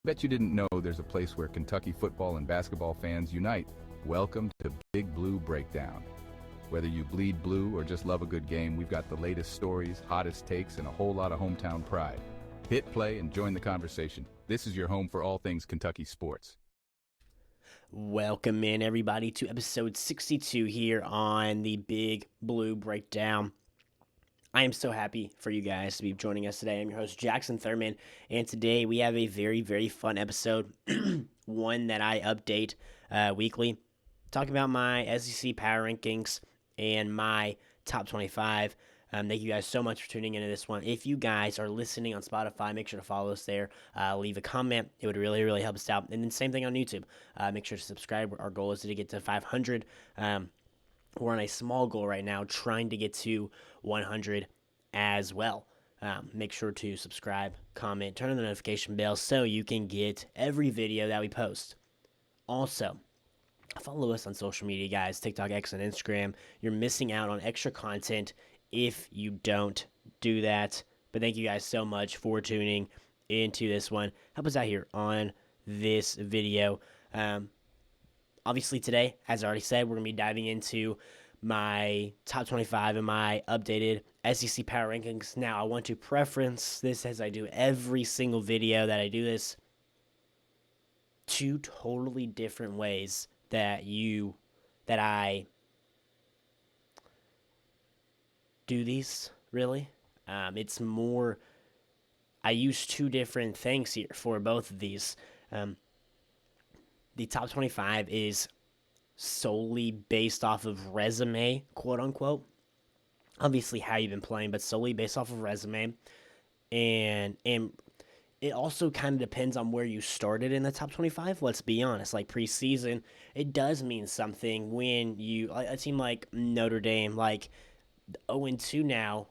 Bet you didn't know there's a place where Kentucky football and basketball fans unite. Welcome to Big Blue Breakdown. Whether you bleed blue or just love a good game, we've got the latest stories, hottest takes, and a whole lot of hometown pride. Hit play and join the conversation. This is your home for all things Kentucky sports. Welcome in, everybody, to episode 62 here on the Big Blue Breakdown. I am so happy for you guys to be joining us today. I'm your host, Jackson Thurman, and today we have a very, very fun episode, one that I update weekly, talking about my SEC power rankings and my top 25. Thank you guys so much for tuning into this one. If you guys are listening on Spotify, make sure to follow us there. Leave a comment. It would really, really help us out. And then same thing on YouTube. Make sure to subscribe. Our goal is to get to 500. We're on a small goal right now, trying to get to 100 as well. Make sure to subscribe, comment, turn on the notification bell so you can get every video that we post. Also, follow us on social media, guys, TikTok, X, and Instagram. You're missing out on extra content if you don't do that. But thank you guys so much for tuning into this one. Help us out here on this video. Obviously today, as I already said, we're going to be diving into my top 25 and my updated SEC power rankings. Now, I want to preference this, as I do every single video that I do this, two totally different ways that I do these, really. It's more, I use two different things here for both of these. The top 25 is solely based off of resume, quote unquote. Obviously, how you've been playing, but solely based off of resume. And it also kind of depends on where you started in the top 25. Let's be honest, like preseason, it does mean something when a team like Notre Dame, like 0-2 now,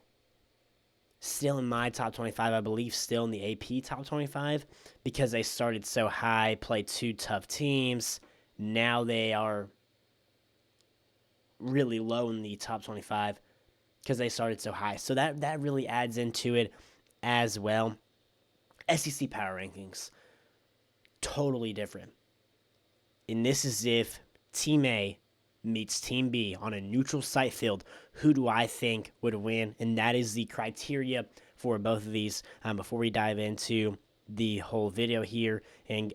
still in my top 25, I believe, still in the AP top 25 because they started so high, played two tough teams. Now they are really low in the top 25 because they started so high. So that really adds into it as well. SEC power rankings, totally different. And this is if Team A meets Team B on a neutral site field. Who do I think would win? And that is the criteria for both of these. Before we dive into the whole video here and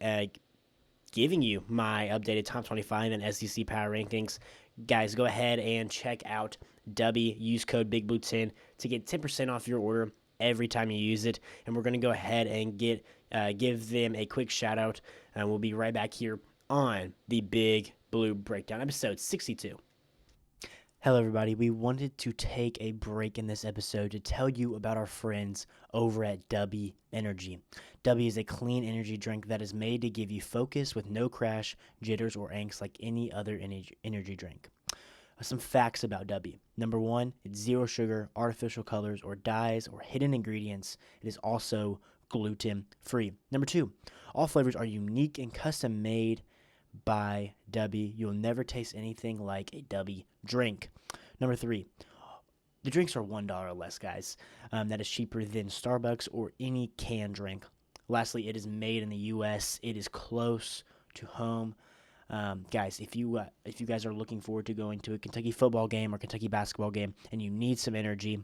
giving you my updated top 25 and SEC power rankings, guys, go ahead and check out Dubby. Use code BIGBLUE10 to get 10% off your order every time you use it. And we're going to go ahead and give them a quick shout out. And we'll be right back here on the Big Blue Breakdown, episode 62. Hello, everybody. We wanted to take a break in this episode to tell you about our friends over at Dubby Energy. Dubby is a clean energy drink that is made to give you focus with no crash, jitters, or angst like any other energy drink. Some facts about Dubby. Number one, it's zero sugar, artificial colors, or dyes, or hidden ingredients. It is also gluten-free. Number two, all flavors are unique and custom made by Dubby. You'll never taste anything like a Dubby drink. Number three, the drinks are $1 or less, guys. That is cheaper than Starbucks or any canned drink. Lastly, it is made in the U.S. It is close to home. Guys, if you guys are looking forward to going to a Kentucky football game or Kentucky basketball game and you need some energy,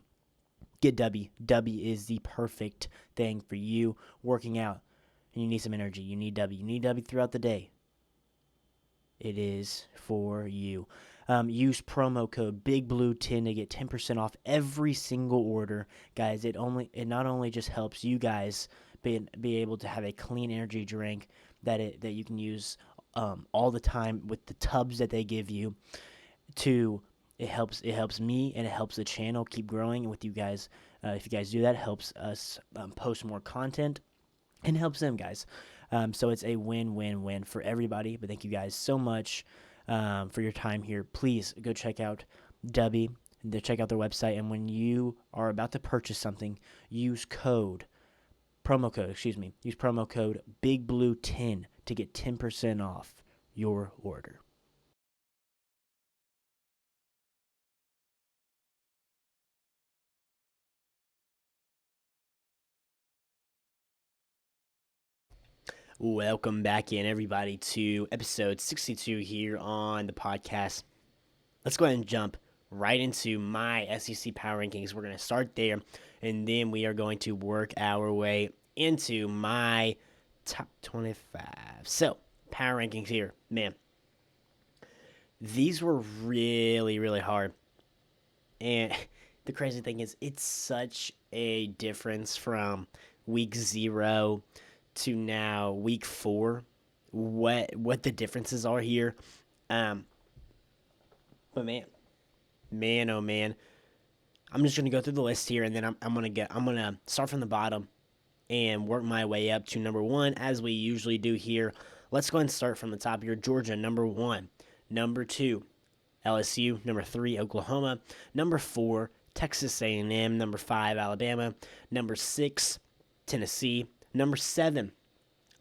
get Dubby. Dubby is the perfect thing for you working out and you need some energy. You need Dubby. You need Dubby throughout the day. It is for you. Use promo code BIGBLUE10 to get 10% off every single order. Guys, it not only just helps you guys be able to have a clean energy drink that you can use all the time with the tubs that they give you. It helps me and it helps the channel keep growing with you guys. If you guys do that, it helps us post more content and helps them, guys. So it's a win-win-win for everybody. But thank you guys so much for your time here. Please go check out Dubby. Check out their website. And when you are about to purchase something, use promo code BIGBLUE10 to get 10% off your order. Welcome back in, everybody, to episode 62 here on the podcast. Let's go ahead and jump right into my SEC Power Rankings. We're going to start there, and then we are going to work our way into my top 25. So, Power Rankings here. Man, these were really, really hard. And the crazy thing is, it's such a difference from week 0 to now week 4. What the differences are here. But man, oh man, I'm just gonna go through the list here, and then I'm gonna start from the bottom and work my way up to number 1 as we usually do here. Let's go ahead and start from the top here. Georgia, number 1. Number 2, LSU. Number 3, Oklahoma. Number 4, Texas A&M. Number 5, Alabama. Number 6, Tennessee. Number 7,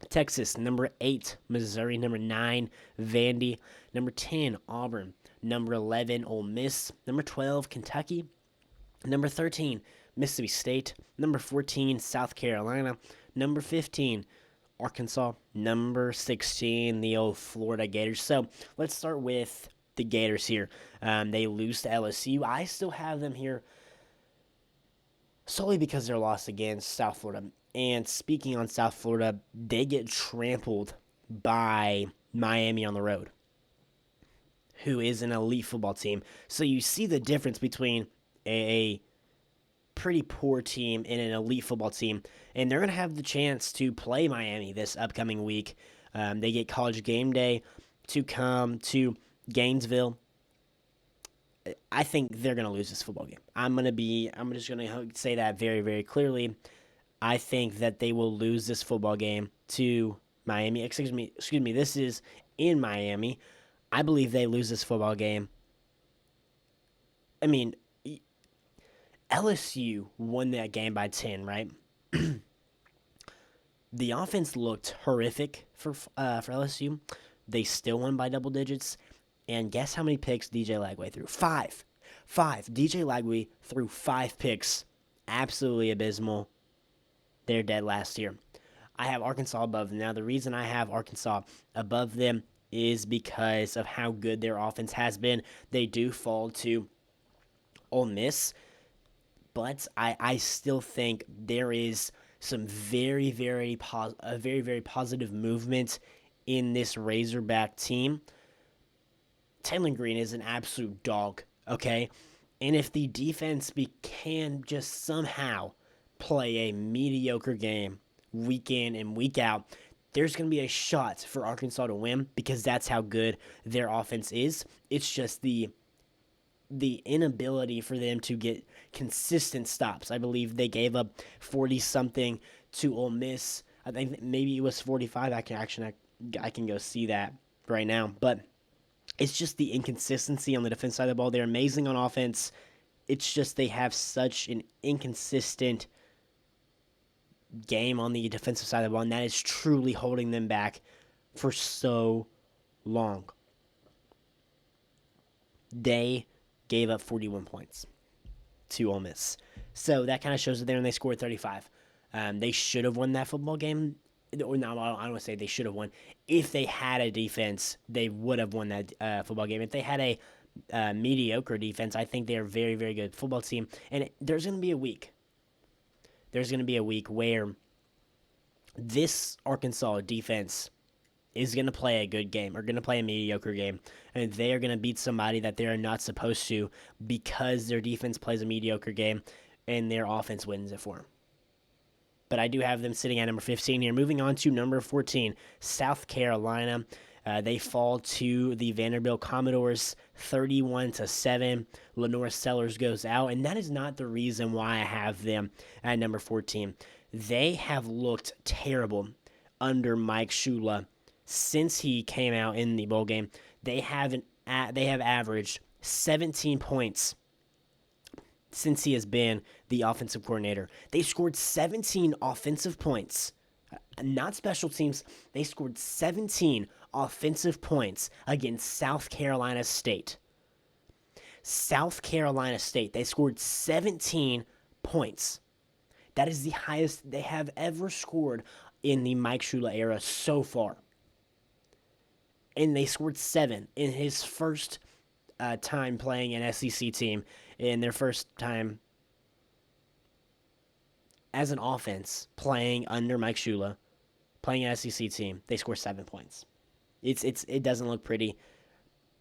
Texas. Number 8, Missouri. Number 9, Vandy. Number 10, Auburn. Number 11, Ole Miss. Number 12, Kentucky. Number 13, Mississippi State. Number 14, South Carolina. Number 15, Arkansas. Number 16, the old Florida Gators. So let's start with the Gators here. They lose to LSU. I still have them here solely because they're lost against South Florida. And speaking on South Florida, they get trampled by Miami on the road, who is an elite football team. So you see the difference between a pretty poor team and an elite football team, and they're going to have the chance to play Miami this upcoming week. They get College Game Day to come to Gainesville. I think they're going to lose this football game. I'm just going to say that very, very clearly. I think that they will lose this football game to Miami. Excuse me, this is in Miami. I believe they lose this football game. I mean, LSU won that game by 10, right? The offense looked horrific for LSU. They still won by double digits. And guess how many picks DJ Lagway threw? 5. DJ Lagway threw 5 picks. Absolutely abysmal. They're dead last year. I have Arkansas above them. Now, the reason I have Arkansas above them is because of how good their offense has been. They do fall to Ole Miss, but I still think there is some very, very positive movement in this Razorback team. Taylor Green is an absolute dog, okay? And if the defense can just somehow play a mediocre game week in and week out, there's going to be a shot for Arkansas to win because that's how good their offense is. It's just the inability for them to get consistent stops. I believe they gave up 40-something to Ole Miss. I think maybe it was 45. I can go see that right now. But it's just the inconsistency on the defense side of the ball. They're amazing on offense. It's just they have such an inconsistent game on the defensive side of the ball, and that is truly holding them back for so long. They gave up 41 points to Ole Miss. So that kind of shows it there, and they scored 35. They should have won that football game. Or no, I don't want to say they should have won. If they had a defense, they would have won that football game. If they had a mediocre defense, I think they're a very, very good football team. And there's going to be a week. There's going to be a week where this Arkansas defense is going to play a good game or going to play a mediocre game, and they are going to beat somebody that they're not supposed to because their defense plays a mediocre game and their offense wins it for them. But I do have them sitting at number 15 here. Moving on to number 14, South Carolina. They fall to the Vanderbilt Commodores 31-7. Lenore Sellers goes out, and that is not the reason why I have them at number 14. They have looked terrible under Mike Shula since he came out in the bowl game. They have averaged 17 points since he has been the offensive coordinator. They scored 17 offensive points, not special teams. They scored 17 offensive points against South Carolina State. South Carolina State, they scored 17 points. That is the highest they have ever scored in the Mike Shula era so far. And they scored 7 in his first time playing an SEC team, in their first time as an offense playing under Mike Shula, playing an SEC team. They score 7 points. It doesn't look pretty.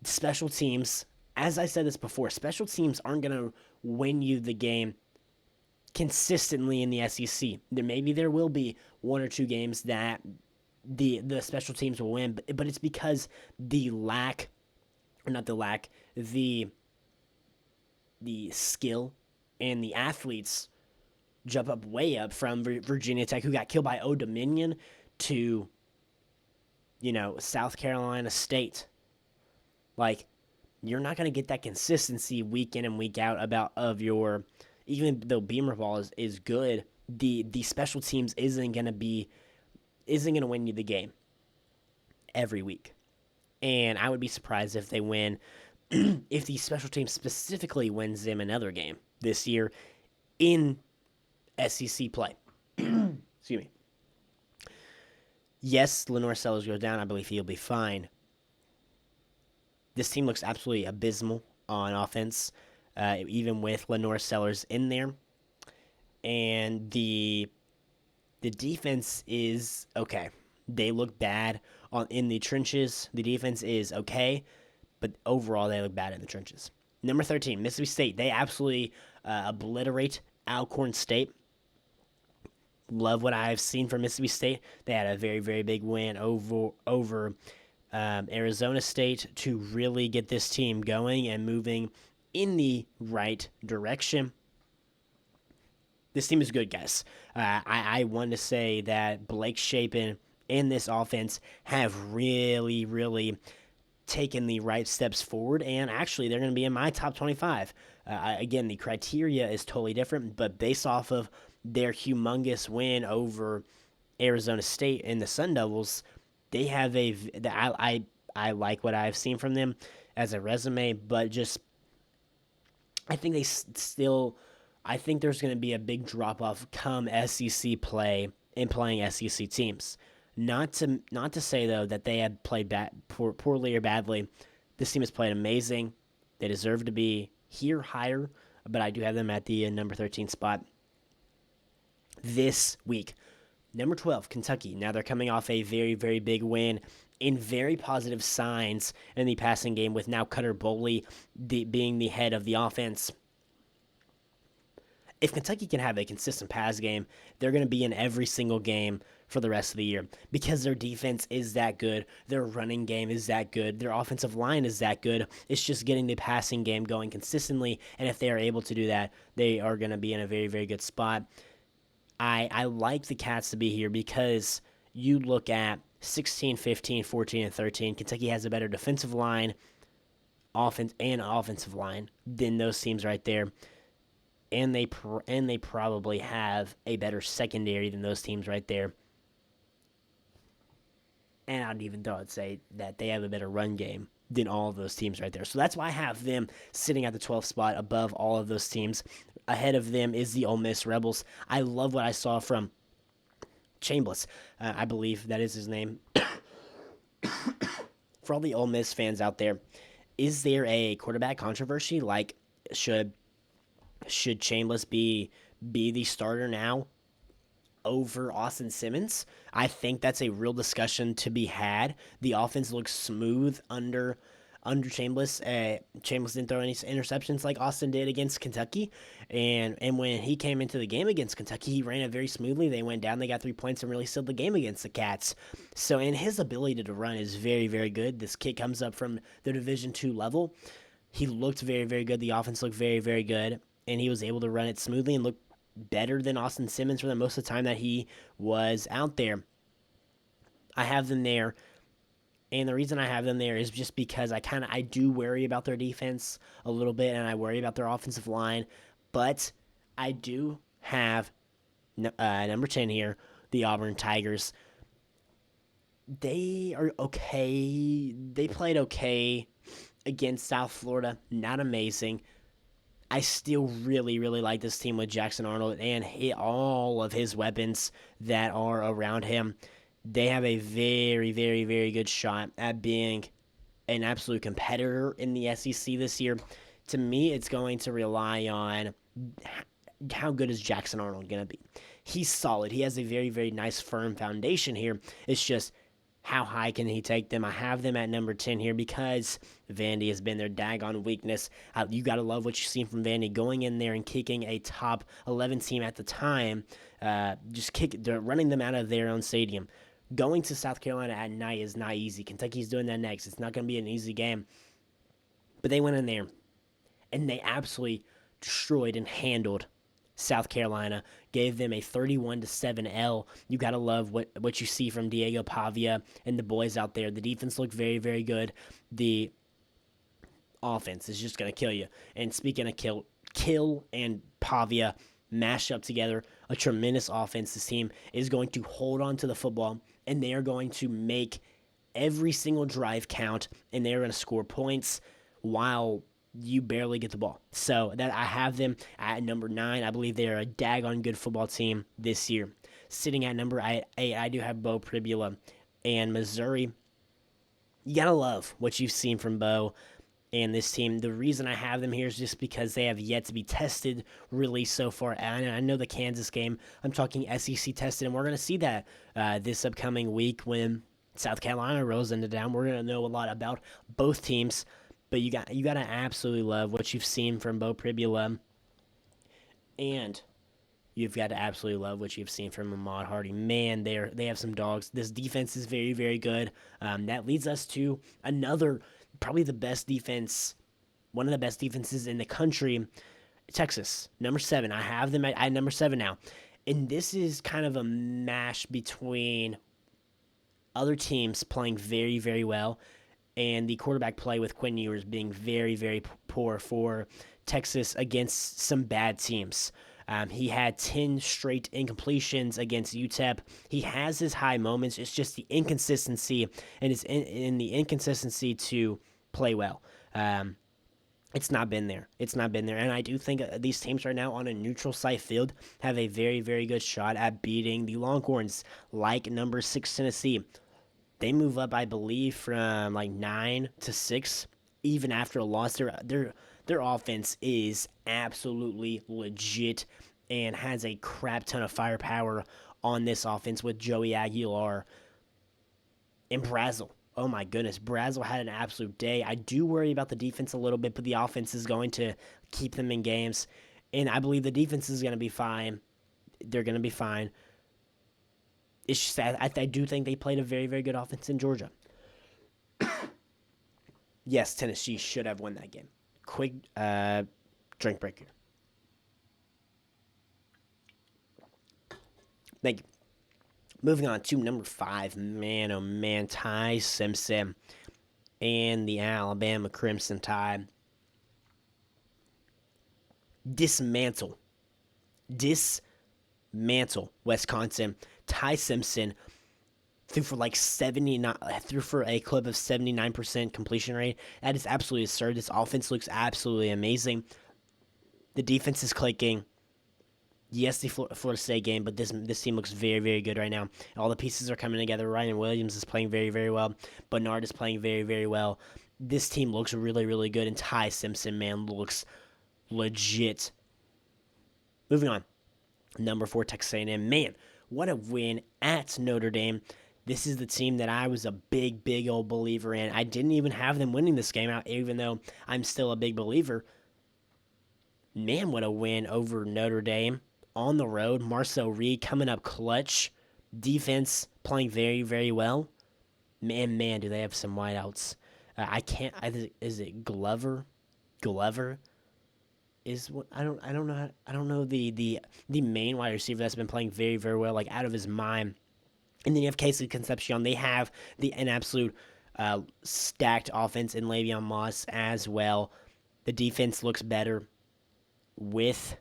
Special teams, as I said this before, special teams aren't going to win you the game consistently in the SEC. Maybe there will be 1 or 2 games that the special teams will win, but it's because the skill and the athletes jump up way up from Virginia Tech, who got killed by Old Dominion, to South Carolina State. Like, you're not going to get that consistency week in and week out even though Beamer ball is good, the special teams isn't going to win you the game every week. And I would be surprised if they win, if the special team specifically wins them another game this year in SEC play. Excuse me. Yes, Lenore Sellers goes down. I believe he'll be fine. This team looks absolutely abysmal on offense, even with Lenore Sellers in there. And the defense is okay. They look bad in the trenches. The defense is okay, but overall they look bad in the trenches. Number 13, Mississippi State. They absolutely obliterate Alcorn State. Love what I've seen from Mississippi State. They had a very, very big win over Arizona State to really get this team going and moving in the right direction. This team is good, guys. I want to say that Blake Shapen and this offense have really, really taken the right steps forward, and actually they're going to be in my top 25. Again, the criteria is totally different, but based off of their humongous win over Arizona State and the Sun Devils, they have I like what I've seen from them as a resume, but just I think I think there's going to be a big drop off come SEC play in playing SEC teams. Not to say though that they have played poorly or badly. This team has played amazing. They deserve to be here higher, but I do have them at the number 13 spot this week. Number 12, Kentucky. Now they're coming off a very, very big win in very positive signs in the passing game, with now Cutter Boley being the head of the offense. If Kentucky can have a consistent pass game, they're going to be in every single game for the rest of the year because their defense is that good, their running game is that good, their offensive line is that good. It's just getting the passing game going consistently, and if they are able to do that, they are going to be in a very, very good spot. I like the Cats to be here because you look at 16, 15, 14, and 13. Kentucky has a better defensive line, offensive line than those teams right there. And they probably have a better secondary than those teams right there. And I'd say that they have a better run game than all of those teams right there. So that's why I have them sitting at the 12th spot above all of those teams. Ahead of them is the Ole Miss Rebels. I love what I saw from Chambliss. I believe that is his name. For all the Ole Miss fans out there, is there a quarterback controversy? Like, should Chambliss be the starter now over Austin Simmons? I think that's a real discussion to be had. The offense looks smooth under Chambliss. Chambliss didn't throw any interceptions like Austin did against Kentucky, and when he came into the game against Kentucky, he ran it very smoothly. They went down, they got 3 points, and really sealed the game against the Cats. So, and his ability to run is very, very good. This kid comes up from the Division II level. He looked very, very good. The offense looked very, very good, and he was able to run it smoothly and look better than Austin Simmons for the most of the time that he was out there. I have them there, and the reason I have them there is just because I do worry about their defense a little bit, and I worry about their offensive line, but I do have number 10 here, the Auburn Tigers. They are okay. They played okay against South Florida, not amazing. I still really, really like this team with Jackson Arnold and all of his weapons that are around him. They have a very, very, very good shot at being an absolute competitor in the SEC this year. To me, it's going to rely on how good is Jackson Arnold going to be. He's solid. He has a very, very nice, firm foundation here. It's just how high can he take them? I have them at number 10 here because Vandy has been their daggone weakness. You got to love what you've seen from Vandy going in there and kicking a top 11 team at the time. They're running them out of their own stadium. Going to South Carolina at night is not easy. Kentucky's doing that next. It's not going to be an easy game. But they went in there, and they absolutely destroyed and handled South Carolina, gave them a 31-7 L. You got to love what you see from Diego Pavia and the boys out there. The defense looked very, very good. The offense is just going to kill you. And speaking of kill and Pavia mashed up together, a tremendous offense. This team is going to hold on to the football, and they are going to make every single drive count, and they're going to score points while you barely get the ball. So that I have them at number 9. I believe they're a daggone good football team this year. Sitting at number 8, I do have Bo Pribula and Missouri. You got to love what you've seen from Bo and this team. The reason I have them here is just because they have yet to be tested really so far. And I know the Kansas game, I'm talking SEC tested, and we're going to see that this upcoming week when South Carolina rolls into town. We're going to know a lot about both teams. But you got to absolutely love what you've seen from Bo Pribula, and you've got to absolutely love what you've seen from Ahmad Hardy. Man, they have some dogs. This defense is very, very good. That leads us to another, probably the best defense, one of the best defenses in the country, Texas, number 7. I have them at number 7 now, and this is kind of a mash between other teams playing very, very well and the quarterback play with Quinn Ewers being very, very poor for Texas against some bad teams. He had 10 straight incompletions against UTEP. He has his high moments. It's just the inconsistency, and it's in the inconsistency to play well. It's not been there. And I do think these teams right now on a neutral site field have a very, very good shot at beating the Longhorns, like number 6 Tennessee. They move up, I believe, from like 9 to 6, even after a loss. Their offense is absolutely legit and has a crap ton of firepower on this offense with Joey Aguilar and Brazel. Oh my goodness, Brazel had an absolute day. I do worry about the defense a little bit, but the offense is going to keep them in games, and I believe the defense is going to be fine. They're going to be fine. It's just that I do think they played a very, very good offense in Georgia. Yes, Tennessee should have won that game. Quick drink break here. Thank you. Moving on to number 5. Man, oh man, Ty Simpson and the Alabama Crimson Tide. Dismantle Wisconsin. Ty Simpson threw for a clip of 79% completion rate. That is absolutely absurd. This offense looks absolutely amazing. The defense is clicking. Yes, the Florida State game, but this team looks very, very good right now. All the pieces are coming together. Ryan Williams is playing very, very well. Bernard is playing very, very well. This team looks really, really good, and Ty Simpson, man, looks legit. Moving on. Number 4, Texas A&M. Man, what a win at Notre Dame. This is the team that I was a big, big old believer in. I didn't even have them winning this game out, even though I'm still a big believer. Man, what a win over Notre Dame on the road. Marcel Reed coming up clutch. Defense playing very, very well. Man, do they have some wideouts. Is it Glover? I don't know the main wide receiver that's been playing very, very well, like out of his mind. And then you have Casey Concepcion. They have an absolute stacked offense in Le'Veon Moss as well. The defense looks better with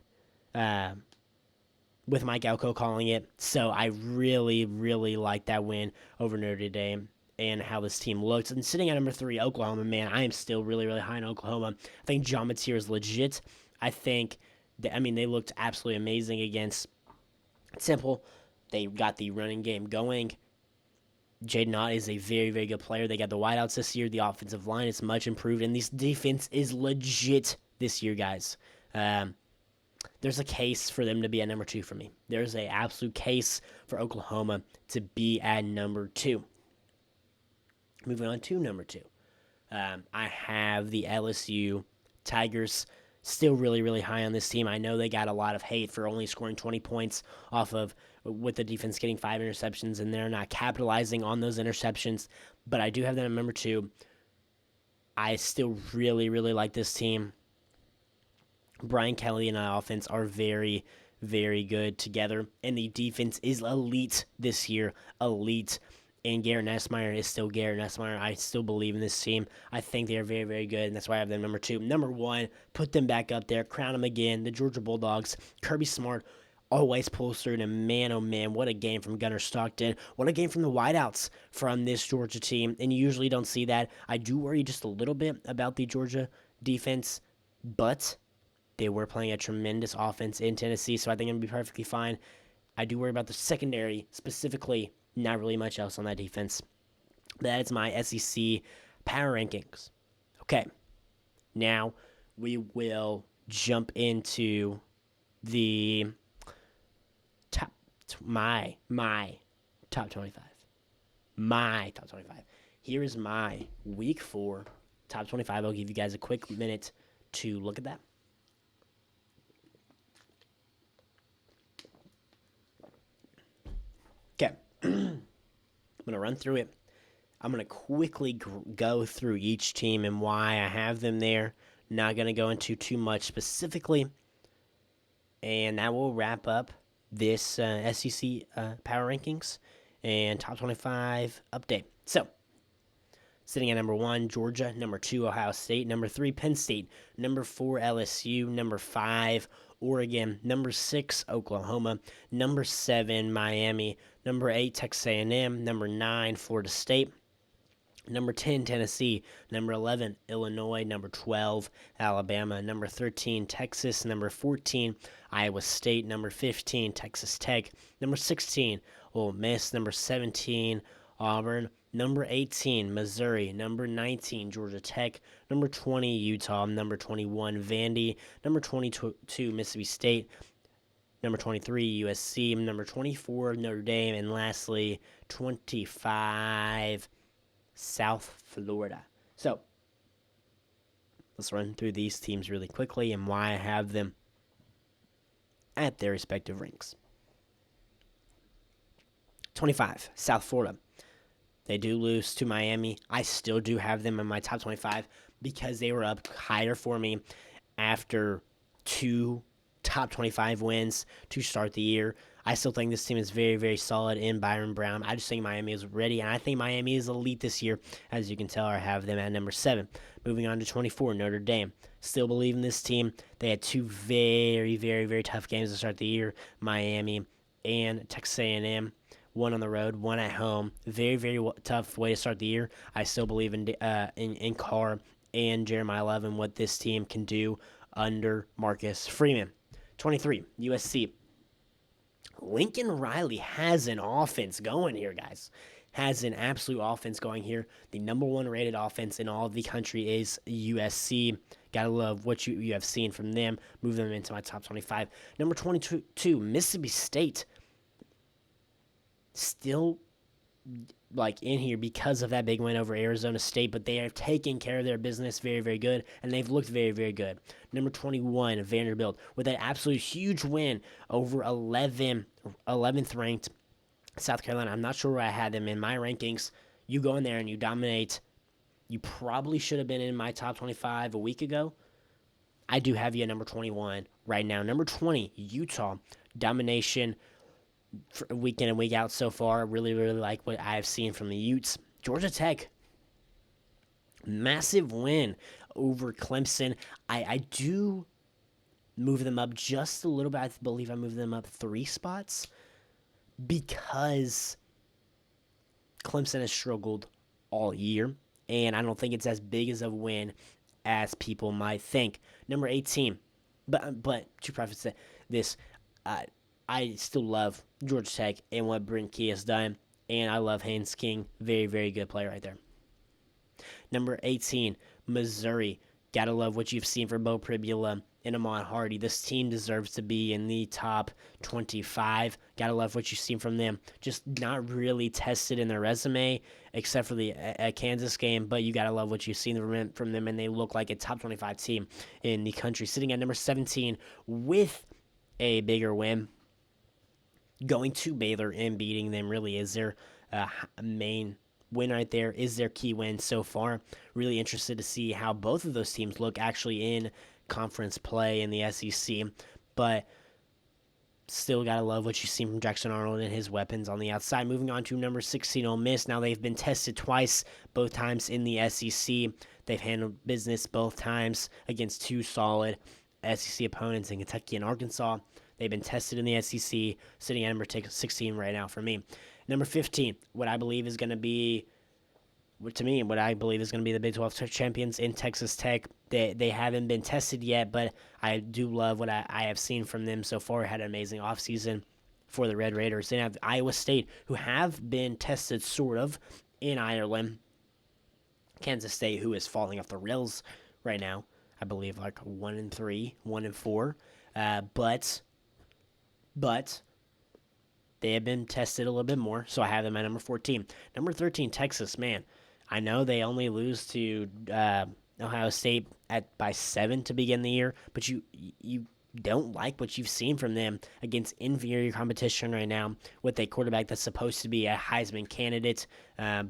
Mike Elko calling it. So I really, really like that win over Notre Dame and how this team looks. And sitting at number 3, Oklahoma, man, I am still really, really high in Oklahoma. I think John Mateer is legit. I think that, I mean, they looked absolutely amazing against Temple. They got the running game going. Jaden Ott is a very, very good player. They got the wideouts this year. The offensive line is much improved, and this defense is legit this year, guys. There's a case for them to be at number 2 for me. There's an absolute case for Oklahoma to be at number 2. Moving on to number 2. I have the LSU Tigers still really, really high on this team. I know they got a lot of hate for only scoring 20 points off of with the defense getting 5 interceptions, and they're not capitalizing on those interceptions. But I do have them at number 2. I still really, really like this team. Brian Kelly and the offense are very, very good together, and the defense is elite this year. Elite. And Garrett Nussmeier is still Garrett Nussmeier. I still believe in this team. I think they are very, very good, and that's why I have them number 2. Number 1, put them back up there. Crown them again. The Georgia Bulldogs. Kirby Smart always pulls through, and man, oh man, what a game from Gunnar Stockton. What a game from the wideouts from this Georgia team, and you usually don't see that. I do worry just a little bit about the Georgia defense, but they were playing a tremendous offense in Tennessee, so I think it'll be perfectly fine. I do worry about the secondary, specifically, not really much else on that defense. That is my SEC power rankings. Okay, now we will jump into the my top 25. My top 25. Here is my week 4 top 25. I'll give you guys a quick minute to look at that. Okay. I'm going to run through it. I'm going to quickly go through each team and why I have them there. Not going to go into too much specifically. And that will wrap up this SEC power rankings and top 25 update. So, sitting at number 1, Georgia. Number 2, Ohio State. Number 3, Penn State. Number 4, LSU. Number 5, Oregon. Number 6, Oklahoma. Number 7, Miami. Number 8, Texas A&M. Number 9, Florida State. Number 10, Tennessee. Number 11, Illinois. Number 12, Alabama. Number 13, Texas. Number 14, Iowa State. Number 15, Texas Tech. Number 16, Ole Miss. Number 17, Auburn. Number 18, Missouri. Number 19, Georgia Tech. Number 20, Utah. Number 21, Vandy. Number 22, Mississippi State. Number 23, USC. Number 24, Notre Dame. And lastly, 25, South Florida. So, let's run through these teams really quickly and why I have them at their respective ranks. 25, South Florida. They do lose to Miami. I still do have them in my top 25 because they were up higher for me after 2 top 25 wins to start the year. I still think this team is very, very solid in Byron Brown. I just think Miami is ready, and I think Miami is elite this year. As you can tell, I have them at number 7. Moving on to 24, Notre Dame. Still believe in this team. They had 2 very, very, very tough games to start the year, Miami and Texas A&M. One on the road, one at home. Very, very tough way to start the year. I still believe in Carr and Jeremiah Love and what this team can do under Marcus Freeman. 23, USC. Lincoln Riley has an offense going here, guys. Has an absolute offense going here. The number 1 rated offense in all of the country is USC. Gotta love what you have seen from them. Move them into my top 25. Number 22, Mississippi State. Still in here because of that big win over Arizona State, but they are taking care of their business very, very good, and they've looked very, very good. Number 21, Vanderbilt, with that absolute huge win over 11th ranked South Carolina. I'm not sure where I had them in my rankings. You go in there and you dominate. You probably should have been in my top 25 a week ago. I do have you at number 21 right now. Number 20, Utah, domination for week in and week out so far. Really, really like what I've seen from the Utes. Georgia Tech, massive win over Clemson. I do move them up just a little bit. I believe I moved them up 3 spots because Clemson has struggled all year, and I don't think it's as big as a win as people might think. Number 18, But to preface this, uh, I still love Georgia Tech and what Brent Key has done, and I love Haynes King. Very, very good player right there. Number 18, Missouri. Gotta love what you've seen from Bo Pribula and Ahmad Hardy. This team deserves to be in the top 25. Gotta love what you've seen from them. Just not really tested in their resume, except for the Kansas game, but you gotta love what you've seen from them, and they look like a top 25 team in the country. Sitting at number 17 with a bigger win, going to Baylor and beating them really is their main win right there, is their key win so far. Really interested to see how both of those teams look actually in conference play in the SEC, but still gotta love what you've seen from Jackson Arnold and his weapons on the outside. Moving on to number 16, Ole Miss. Now they've been tested twice, both times in the SEC. They've handled business both times against two solid SEC opponents in Kentucky and Arkansas. They've been tested in the SEC, sitting at number 16 right now for me. Number 15, what I believe is going to be, what I believe is going to be the Big 12 champions in Texas Tech. They haven't been tested yet, but I do love what I have seen from them so far. Had an amazing offseason for the Red Raiders. They have Iowa State, who have been tested sort of in Ireland. Kansas State, who is falling off the rails right now. I believe like 1-3, 1-4. But they have been tested a little bit more, so I have them at number 14. Number 13, Texas, man. I know they only lose to Ohio State by 7 to begin the year, but you don't like what you've seen from them against inferior competition right now with a quarterback that's supposed to be a Heisman candidate.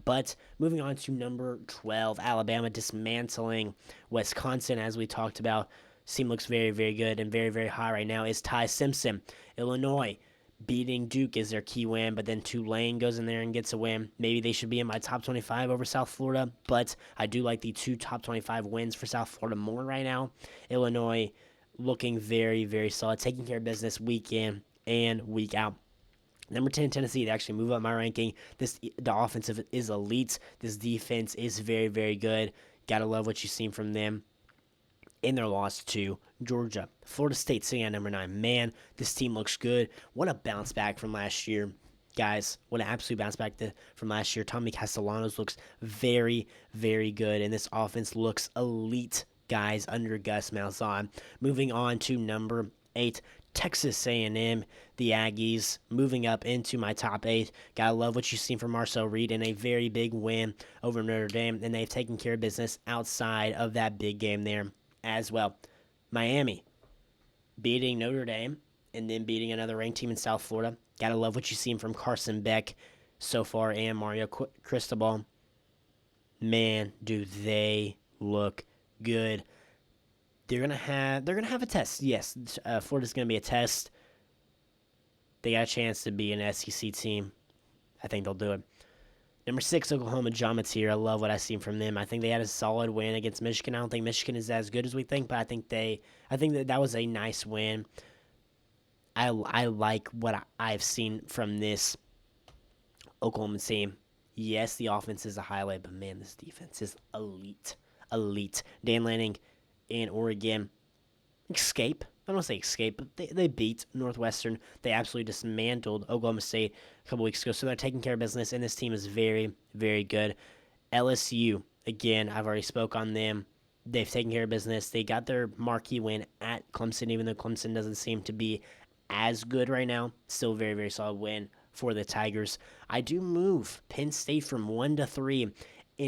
But moving on to number 12, Alabama dismantling Wisconsin, as we talked about. Team looks very, very good and very, very high right now is Ty Simpson. Illinois beating Duke is their key win, but then Tulane goes in there and gets a win. Maybe they should be in my top 25 over South Florida, but I do like the 2 top 25 wins for South Florida more right now. Illinois looking very, very solid, taking care of business week in and week out. Number 10, Tennessee, they actually move up my ranking. The offensive is elite. This defense is very, very good. Gotta love what you've seen from them in their loss to Georgia. Florida State sitting at number 9. Man, this team looks good. What a bounce back from last year. Guys, what an absolute bounce back from last year. Tommy Castellanos looks very, very good, and this offense looks elite, guys, under Gus Malzahn. Moving on to number 8, Texas A&M, the Aggies, moving up into my top 8. Gotta love what you've seen from Marcel Reed in a very big win over Notre Dame, and they've taken care of business outside of that big game there as well. Miami beating Notre Dame and then beating another ranked team in South Florida. Gotta love what you've seen from Carson Beck so far and Mario Cristobal. Man, do they look good. They're gonna have a test. Yes, Florida's gonna be a test. They got a chance to be an SEC team. I think they'll do it. Number 6, Oklahoma, John Mateer. I love what I've seen from them. I think they had a solid win against Michigan. I don't think Michigan is as good as we think, but I think that was a nice win. I like what I've seen from this Oklahoma team. Yes, the offense is a highlight, but man, this defense is elite. Elite. Dan Lanning in Oregon. Escape. I don't want to say escape, but they beat Northwestern. They absolutely dismantled Oklahoma State a couple weeks ago, so they're taking care of business, and this team is very, very good. LSU, again, I've already spoke on them. They've taken care of business. They got their marquee win at Clemson, even though Clemson doesn't seem to be as good right now. Still a very, very solid win for the Tigers. I do move Penn State from 1 to 3, and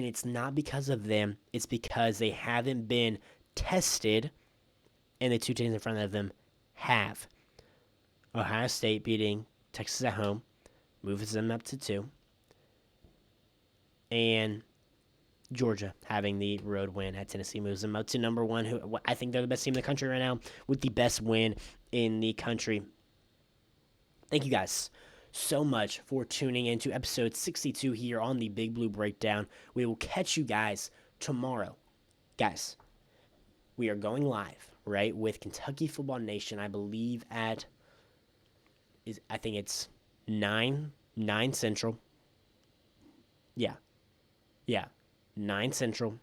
it's not because of them. It's because they haven't been tested, and the 2 teams in front of them have. Ohio State beating Texas at home, moves them up to 2. And Georgia having the road win at Tennessee moves them up to number 1, who I think they're the best team in the country right now with the best win in the country. Thank you guys so much for tuning in to episode 62 here on the Big Blue Breakdown. We will catch you guys tomorrow. Guys, we are going live, right, with Kentucky Football Nation, I believe I think it's 9 Central. Yeah, 9 Central.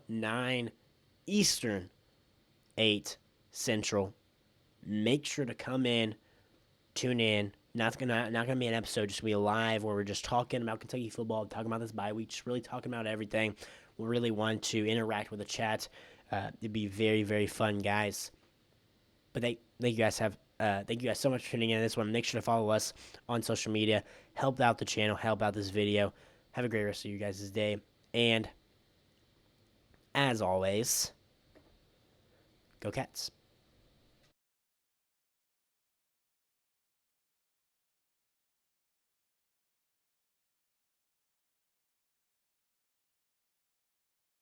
9 Eastern, 8 Central. Make sure to come in, tune in. Not gonna be an episode, just be a live where we're just talking about Kentucky football, talking about this bye week, just really talking about everything. We really want to interact with the chat. It'd be very, very fun, guys. But thank you guys so much for tuning in this one. Make sure to follow us on social media. Help out the channel. Help out this video. Have a great rest of your guys' day. And as always, go Cats.